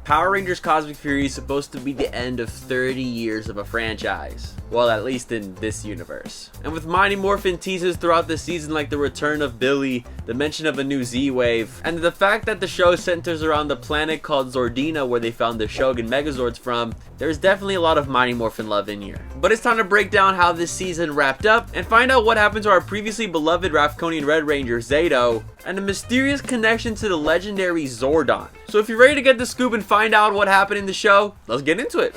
Power Rangers Cosmic Fury is supposed to be the end of 30 years of a franchise. Well, at least in this universe. And with Mighty Morphin teases throughout the season like the return of Billy, the mention of a new Z-Wave, and the fact that the show centers around the planet called Zordina where they found the Shogun Megazords from, there's definitely a lot of Mighty Morphin love in here. But it's time to break down how this season wrapped up and find out what happened to our previously beloved Rafkonian Red Ranger Zayto and a mysterious connection to the legendary Zordon. So if you're ready to get the scoop and find out what happened in the show, let's get into it.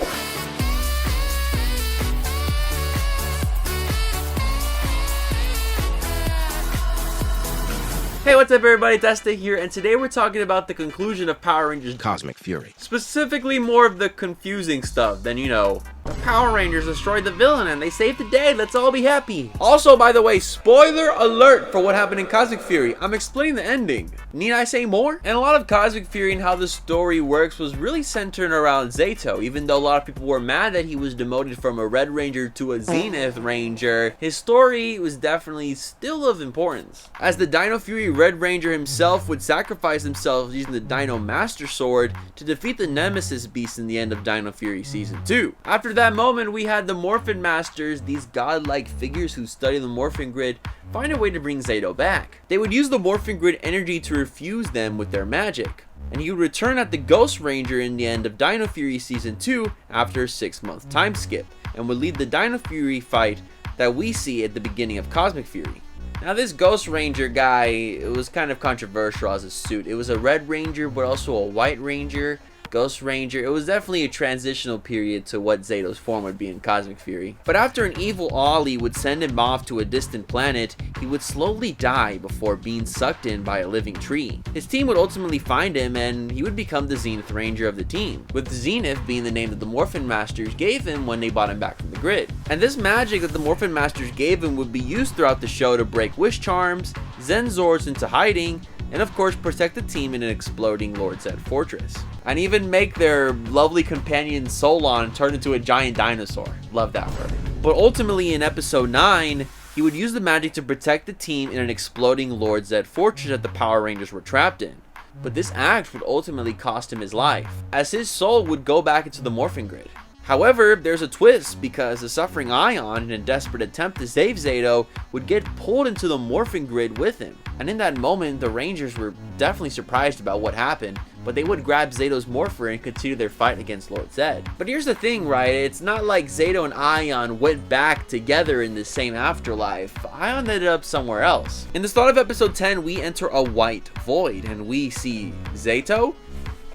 Hey, what's up everybody, it's Este here, and today we're talking about the conclusion of Power Rangers Cosmic Fury. Specifically more of the confusing stuff than, the Power Rangers destroyed the villain and they saved the day, let's all be happy. Also, by the way, spoiler alert for what happened in Cosmic Fury. I'm explaining the ending. Need I say more? And a lot of Cosmic Fury and how the story works was really centered around Zayto. Even though a lot of people were mad that he was demoted from a Red Ranger to a Zenith Ranger, his story was definitely still of importance. As the Dino Fury Red Ranger himself would sacrifice himself using the Dino Master Sword to defeat the Nemesis Beast in the end of Dino Fury Season 2. After that moment, we had the Morphin Masters, these godlike figures who study the Morphin Grid, find a way to bring Zayto back. They would use the Morphin Grid energy to refuse them with their magic, and he would return at the Ghost Ranger in the end of Dino Fury Season 2 after a 6-month time skip, and would lead the Dino Fury fight that we see at the beginning of Cosmic Fury. Now this Ghost Ranger guy, it was kind of controversial as a suit. It was a Red Ranger but also a White Ranger. Ghost Ranger, it was definitely a transitional period to what Zayto's form would be in Cosmic Fury. But after an evil Ollie would send him off to a distant planet, he would slowly die before being sucked in by a living tree. His team would ultimately find him and he would become the Zenith Ranger of the team, with Zenith being the name that the Morphin Masters gave him when they brought him back from the grid. And this magic that the Morphin Masters gave him would be used throughout the show to break wish charms, Zen Zords into hiding, and of course protect the team in an exploding Lord Zed fortress. And even make their lovely companion Solon turn into a giant dinosaur. Love that for him. But ultimately in episode 9, he would use the magic to protect the team in an exploding Lord Zed fortress that the Power Rangers were trapped in. But this act would ultimately cost him his life, as his soul would go back into the Morphin Grid. However, there's a twist because the suffering Ion, in a desperate attempt to save Zayto, would get pulled into the Morphin Grid with him. And in that moment, the Rangers were definitely surprised about what happened, but they would grab Zayto's Morpher and continue their fight against Lord Zed. But here's the thing, right? It's not like Zayto and Ion went back together in the same afterlife. Ion ended up somewhere else. In the start of episode 10, we enter a white void and we see Zayto.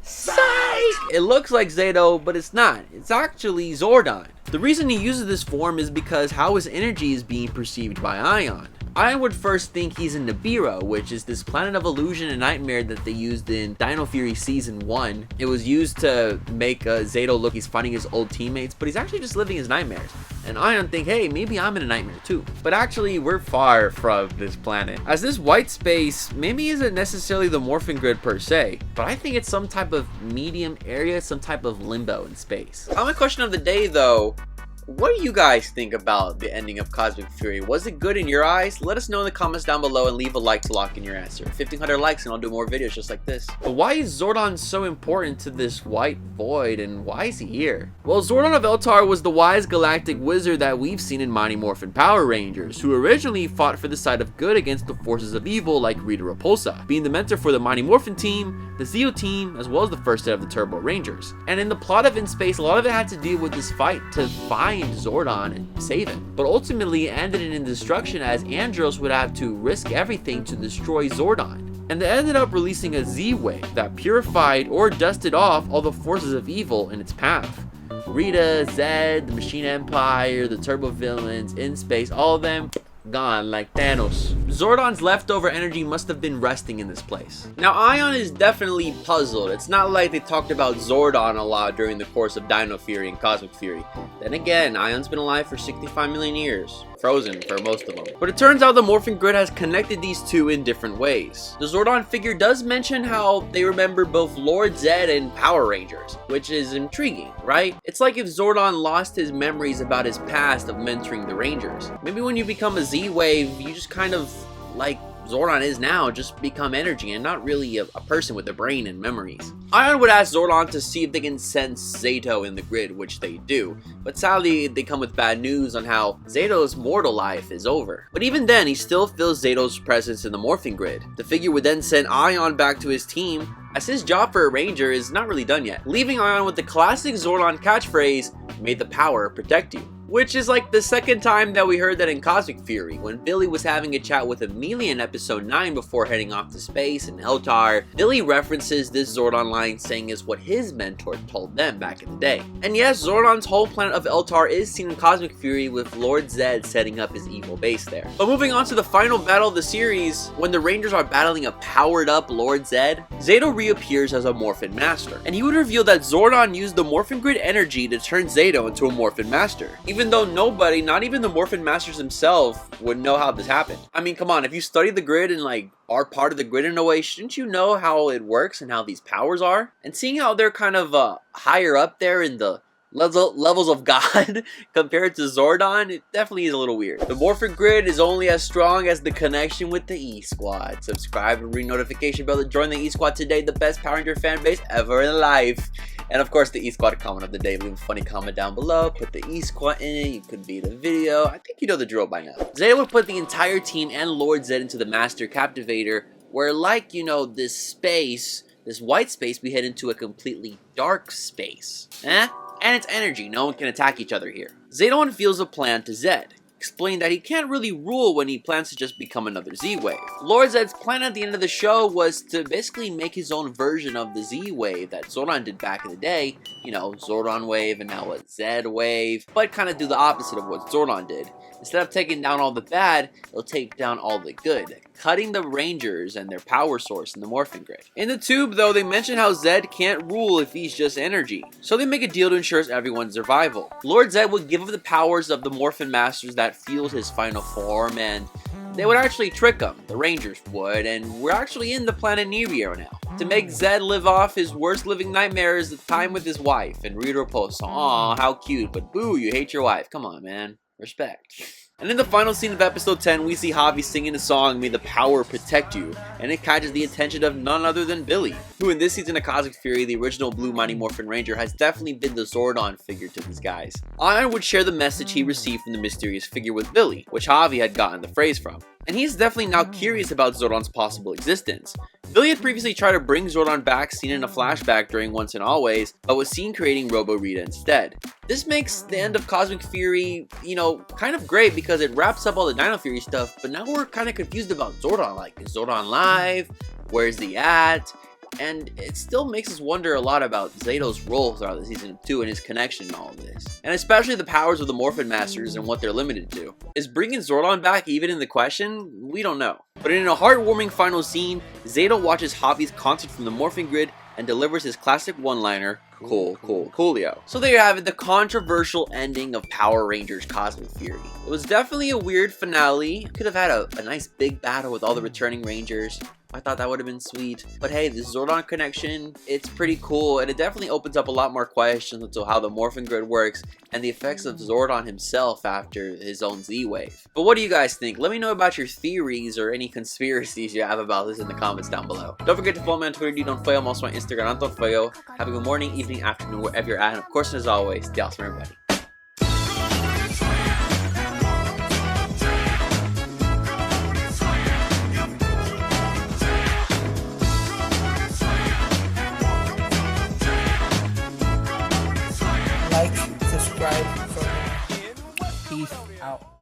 Psych! It looks like Zayto, but it's not. It's actually Zordon. The reason he uses this form is because how his energy is being perceived by Ion. I would first think he's in Nibiru, which is this planet of illusion and nightmare that they used in Dino Fury Season 1. It was used to make Zayto look he's fighting his old teammates, but he's actually just living his nightmares. And Ion think, hey, maybe I'm in a nightmare too. But actually, we're far from this planet. As this white space maybe isn't necessarily the Morphin Grid per se, but I think it's some type of medium area, some type of limbo in space. Common question of the day though, what do you guys think about the ending of Cosmic Fury? Was it good in your eyes? Let us know in the comments down below and leave a like to lock in your answer. 1,500 likes and I'll do more videos just like this. But why is Zordon so important to this white void and why is he here? Well, Zordon of Eltar was the wise galactic wizard that we've seen in Mighty Morphin Power Rangers, who originally fought for the side of good against the forces of evil like Rita Repulsa, being the mentor for the Mighty Morphin team, the Zeo team, as well as the first set of the Turbo Rangers. And in the plot of In Space, a lot of it had to do with this fight to find Zordon and save him, but ultimately it ended in destruction as Andros would have to risk everything to destroy Zordon. And they ended up releasing a Z-Wave that purified or dusted off all the forces of evil in its path. Rita, Zed, the Machine Empire, the Turbo Villains, In Space, all of them gone like Thanos. Zordon's leftover energy must have been resting in this place. Now Ion is definitely puzzled. It's not like they talked about Zordon a lot during the course of Dino Fury and Cosmic Fury. Then again, Ion's been alive for 65 million years. Frozen for most of them. But it turns out the Morphin Grid has connected these two in different ways. The Zordon figure does mention how they remember both Lord Zed and Power Rangers, which is intriguing, right? It's like if Zordon lost his memories about his past of mentoring the Rangers. Maybe when you become a Z-Wave, you just kind of like Zordon is now just become energy and not really a person with a brain and memories. Ion would ask Zordon to see if they can sense Zayto in the grid, which they do, but sadly they come with bad news on how Zayto's mortal life is over. But even then, he still feels Zayto's presence in the morphing grid. The figure would then send Ion back to his team, as his job for a ranger is not really done yet, leaving Ion with the classic Zordon catchphrase, "May the power protect you." Which is like the second time that we heard that in Cosmic Fury, when Billy was having a chat with Amelia in episode 9 before heading off to space in Eltar. Billy references this Zordon line saying is what his mentor told them back in the day. And yes, Zordon's whole planet of Eltar is seen in Cosmic Fury with Lord Zed setting up his evil base there. But moving on to the final battle of the series, when the Rangers are battling a powered up Lord Zed, Zayto reappears as a Morphin Master. And he would reveal that Zordon used the Morphin Grid energy to turn Zayto into a Morphin Master. Even though nobody, not even the Morphin Masters themselves, would know how this happened. I mean, come on, if you study the grid and like are part of the grid in a way, shouldn't you know how it works and how these powers are? And seeing how they're kind of higher up there in the levels of God compared to Zordon, it definitely is a little weird. The Morphin Grid is only as strong as the connection with the E-Squad. Subscribe and ring notification bell to join the E-Squad today, the best Power Ranger fan base ever in life. And of course, the E-Squad comment of the day. Leave a funny comment down below. Put the E-Squad in it. You could beat a video. I think you know the drill by now. Zayto would put the entire team and Lord Zed into the Master Captivator, where like, you know, this space, this white space, we head into a completely dark space. And it's energy. No one can attack each other here. Zayto unveils a plan to Zed, explaining that he can't really rule when he plans to just become another Z-Wave. Lord Zed's plan at the end of the show was to basically make his own version of the Z-Wave that Zordon did back in the day. You know, Zordon Wave and now a Zed Wave, but kind of do the opposite of what Zordon did. Instead of taking down all the bad, it'll take down all the good, cutting the Rangers and their power source in the Morphin Grid. In the tube, though, they mention how Zed can't rule if he's just energy, so they make a deal to ensure everyone's survival. Lord Zed would give up the powers of the Morphin Masters that fueled his final form, and they would actually trick him, the Rangers would, and we're actually in the planet Nebio now, to make Zed live off his worst living nightmares of time with his wife, and read her post, "Aw, how cute, but boo, you hate your wife. Come on, man. Respect." And in the final scene of episode 10, we see Javi singing the song, "May the Power Protect You," and it catches the attention of none other than Billy, who in this season of Cosmic Fury, the original Blue Mighty Morphin Ranger, has definitely been the Zordon figure to these guys. Ion would share the message he received from the mysterious figure with Billy, which Javi had gotten the phrase from. And he's definitely now curious about Zordon's possible existence. Billy had previously tried to bring Zordon back, seen in a flashback during Once and Always, but was seen creating Robo-Rita instead. This makes the end of Cosmic Fury, you know, kind of great because it wraps up all the Dino Fury stuff, but now we're kind of confused about Zordon. Like, is Zordon live? Where's he at? And it still makes us wonder a lot about Zayto's role throughout the season 2 and his connection to all of this. And especially the powers of the Morphin Masters and what they're limited to. Is bringing Zordon back even in the question? We don't know. But in a heartwarming final scene, Zayto watches Javi's concert from the Morphin Grid and delivers his classic one-liner, "Cool, coolio." So there you have it, the controversial ending of Power Rangers Cosmic Fury. It was definitely a weird finale. Could have had a nice big battle with all the returning Rangers. I thought that would have been sweet. But hey, the Zordon connection, it's pretty cool, and it definitely opens up a lot more questions into how the Morphin Grid works and the effects of Zordon himself after his own Z-Wave. But what do you guys think? Let me know about your theories or any conspiracies you have about this in the comments down below. Don't forget to follow me on Twitter, Didonfuego. I'm also on Instagram, Antonfuego. Have a good morning, evening, afternoon, wherever you're at. And of course, as always, stay awesome, everybody. Like, subscribe, peace out.